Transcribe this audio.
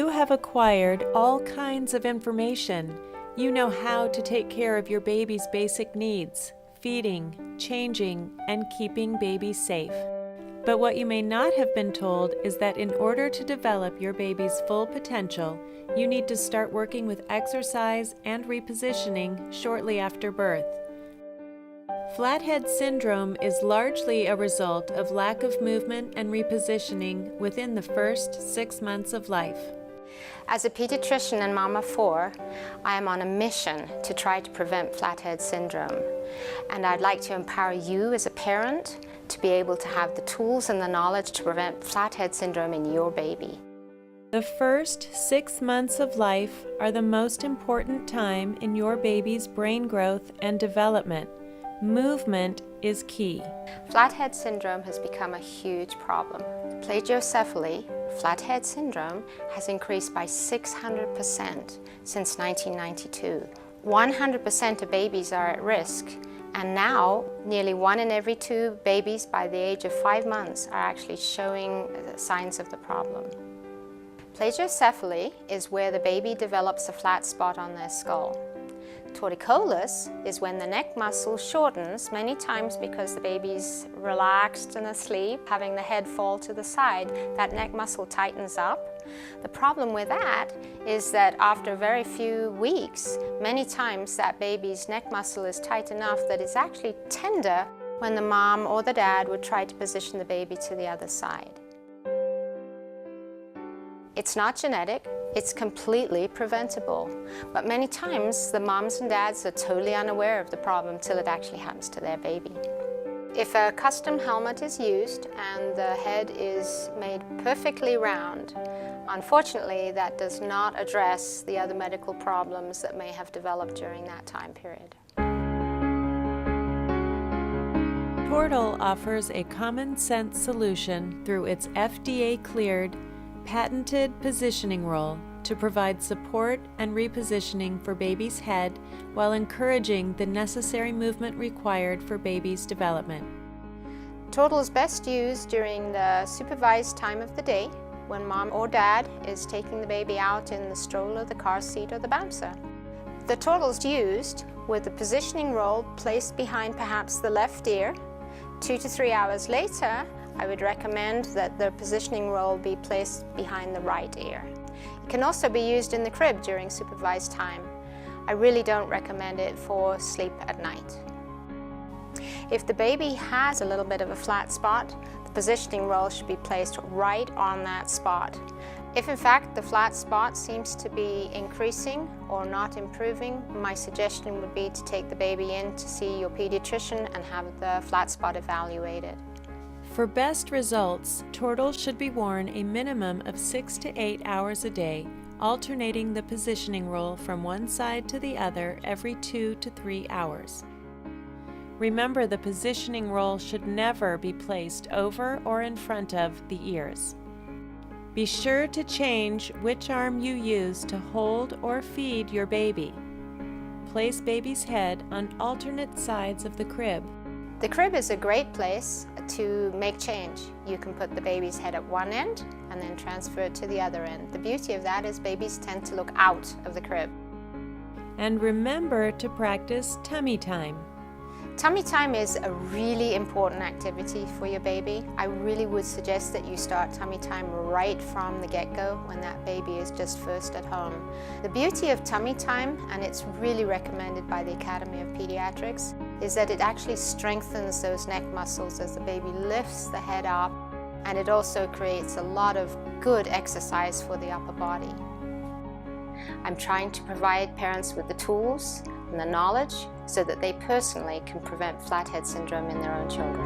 You have acquired all kinds of information. You know how to take care of your baby's basic needs, feeding, changing, and keeping babies safe. But what you may not have been told is that in order to develop your baby's full potential, you need to start working with exercise and repositioning shortly after birth. Flathead syndrome is largely a result of lack of movement and repositioning within the first 6 months of life. As a pediatrician and mom of 4, I am on a mission to try to prevent flathead syndrome. And I'd like to empower you as a parent to be able to have the tools and the knowledge to prevent flathead syndrome in your baby. The first 6 months of life are the most important time in your baby's brain growth and development. Movement is key. Flathead syndrome has become a huge problem. Plagiocephaly, flathead syndrome, has increased by 600% since 1992. 100% of babies are at risk, and now nearly 1 in every 2 babies by the age of 5 months are actually showing signs of the problem. Plagiocephaly is where the baby develops a flat spot on their skull. Torticollis is when the neck muscle shortens, many times because the baby's relaxed and asleep, having the head fall to the side. That neck muscle tightens up. The problem with that is that after very few weeks, many times that baby's neck muscle is tight enough that it's actually tender when the mom or the dad would try to position the baby to the other side. It's not genetic. It's completely preventable, but many times the moms and dads are totally unaware of the problem till it actually happens to their baby. If a custom helmet is used and the head is made perfectly round, unfortunately that does not address the other medical problems that may have developed during that time period. TORTLE offers a common-sense solution through its FDA-cleared, patented positioning roll to provide support and repositioning for baby's head while encouraging the necessary movement required for baby's development. TORTLE is best used during the supervised time of the day when mom or dad is taking the baby out in the stroller, the car seat, or the bouncer. The TORTLE is used with the positioning roll placed behind perhaps the left ear. 2 to 3 hours later, I would recommend that the positioning roll be placed behind the right ear. It can also be used in the crib during supervised time. I really don't recommend it for sleep at night. If the baby has a little bit of a flat spot, the positioning roll should be placed right on that spot. If in fact the flat spot seems to be increasing or not improving, my suggestion would be to take the baby in to see your pediatrician and have the flat spot evaluated. For best results, TORTLE should be worn a minimum of 6 to 8 hours a day, alternating the positioning roll from one side to the other every 2 to 3 hours. Remember, the positioning roll should never be placed over or in front of the ears. Be sure to change which arm you use to hold or feed your baby. Place baby's head on alternate sides of the crib. The crib is a great place to make change. You can put the baby's head at one end and then transfer it to the other end. The beauty of that is babies tend to look out of the crib. And remember to practice tummy time. Tummy time is a really important activity for your baby. I really would suggest that you start tummy time right from the get-go when that baby is just first at home. The beauty of tummy time, and it's really recommended by the Academy of Pediatrics, is that it actually strengthens those neck muscles as the baby lifts the head up, and it also creates a lot of good exercise for the upper body. I'm trying to provide parents with the tools and the knowledge so that they personally can prevent flathead syndrome in their own children.